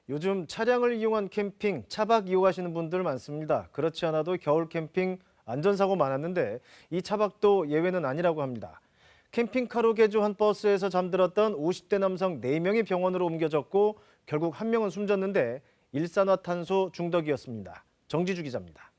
요즘 차량을 이용한 캠핑, 차박 이용하시는 분들 많습니다. 그렇지 않아도 겨울 캠핑 안전사고 많았는데 이 차박도 예외는 아니라고 합니다. 캠핑카로 개조한 버스에서 잠들었던 50대 남성 4명이 병원으로 옮겨졌고 결국 1명은 숨졌는데 일산화탄소 중독이었습니다. 정지주 기자입니다.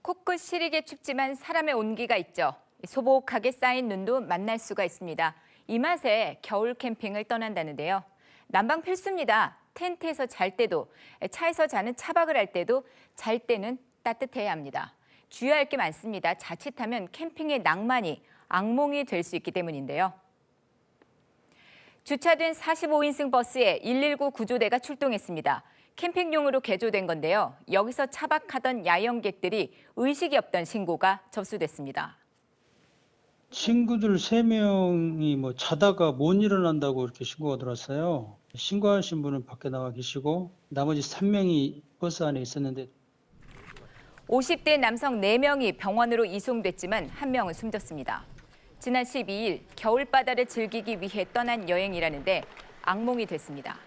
코끝 시리게 춥지만 사람의 온기가 있죠. 소복하게 쌓인 눈도 만날 수가 있습니다. 이 맛에 겨울 캠핑을 떠난다는데요. 난방 필수입니다. 텐트에서 잘 때도, 차에서 자는 차박을 할 때도 잘 때는 따뜻해야 합니다. 주의할 게 많습니다. 자칫하면 캠핑의 낭만이 악몽이 될 수 있기 때문인데요. 주차된 45인승 버스에 119 구조대가 출동했습니다. 캠핑용으로 개조된 건데요. 여기서 차박하던 야영객들이 의식이 없던 신고가 접수됐습니다. 친구들 3명이 자다가 못 일어난다고 이렇게 신고가 들어왔어요. 신고하신 분은 밖에 나와 계시고 나머지 3명이 버스 안에 있었는데 50대 남성 4명이 병원으로 이송됐지만 1명은 숨졌습니다. 지난 12일 겨울바다를 즐기기 위해 떠난 여행이라는데 악몽이 됐습니다.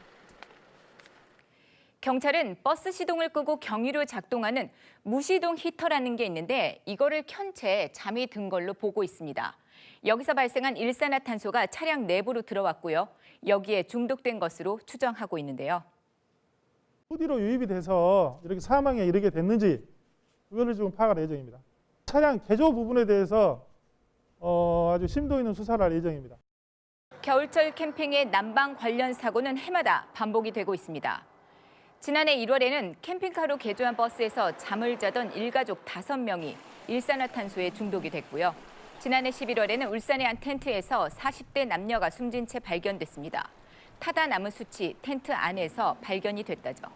경찰은 버스 시동을 끄고 경위로 작동하는 무시동 히터라는 게 있는데 이거를 켠 채 잠이 든 걸로 보고 있습니다. 여기서 발생한 일산화탄소가 차량 내부로 들어왔고요. 여기에 중독된 것으로 추정하고 있는데요. 어디로 유입이 돼서 이렇게 사망에 이르게 됐는지 그거를 지금 파악할 예정입니다. 차량 개조 부분에 대해서 아주 심도 있는 수사를 할 예정입니다. 겨울철 캠핑의 난방 관련 사고는 해마다 반복이 되고 있습니다. 지난해 1월에는 캠핑카로 개조한 버스에서 잠을 자던 일가족 5명이 일산화탄소에 중독이 됐고요. 지난해 11월에는 울산의 한 텐트에서 40대 남녀가 숨진 채 발견됐습니다. 타다 남은 수치 텐트 안에서 발견이 됐다죠.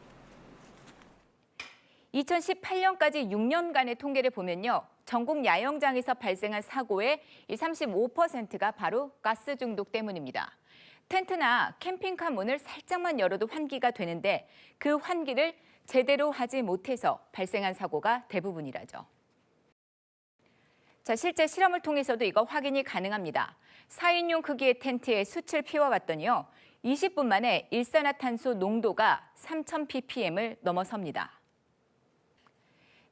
2018년까지 6년간의 통계를 보면요. 전국 야영장에서 발생한 사고의 35%가 바로 가스 중독 때문입니다. 텐트나 캠핑카 문을 살짝만 열어도 환기가 되는데 그 환기를 제대로 하지 못해서 발생한 사고가 대부분이라죠. 자, 실제 실험을 통해서도 이거 확인이 가능합니다. 4인용 크기의 텐트에 숯을 피워봤더니요. 20분 만에 일산화탄소 농도가 3000ppm을 넘어섭니다.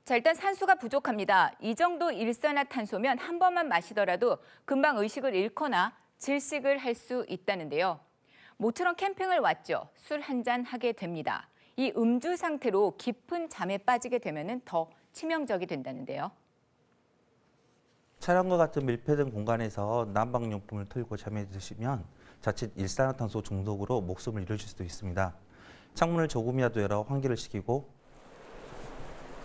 자, 일단 산소가 부족합니다. 이 정도 일산화탄소면 한 번만 마시더라도 금방 의식을 잃거나 질식을 할 수 있다는데요. 모처럼 캠핑을 왔죠. 술 한 잔 하게 됩니다. 이 음주 상태로 깊은 잠에 빠지게 되면 더 치명적이 된다는데요. 차량과 같은 밀폐된 공간에서 난방용품을 틀고 잠에 드시면 자칫 일산화탄소 중독으로 목숨을 잃으실 수도 있습니다. 창문을 조금이라도 열어 환기를 시키고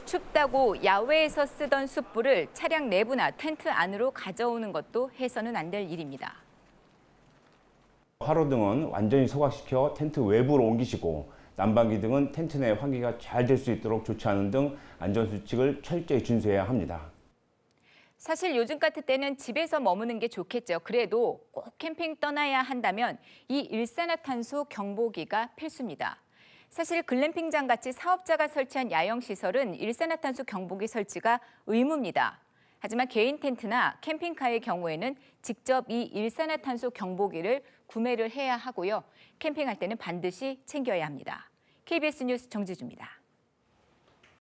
춥다고 야외에서 쓰던 숯불을 차량 내부나 텐트 안으로 가져오는 것도 해서는 안 될 일입니다. 화로등은 완전히 소각시켜 텐트 외부로 옮기시고 난방기 등은 텐트 내 환기가 잘 될 수 있도록 조치하는 등 안전수칙을 철저히 준수해야 합니다. 사실 요즘 같은 때는 집에서 머무는 게 좋겠죠. 그래도 꼭 캠핑 떠나야 한다면 이 일산화탄소 경보기가 필수입니다. 사실 글램핑장 같이 사업자가 설치한 야영시설은 일산화탄소 경보기 설치가 의무입니다. 하지만 개인 텐트나 캠핑카의 경우에는 직접 이 일산화탄소 경보기를 구매를 해야 하고요. 캠핑할 때는 반드시 챙겨야 합니다. KBS 뉴스 정지주입니다.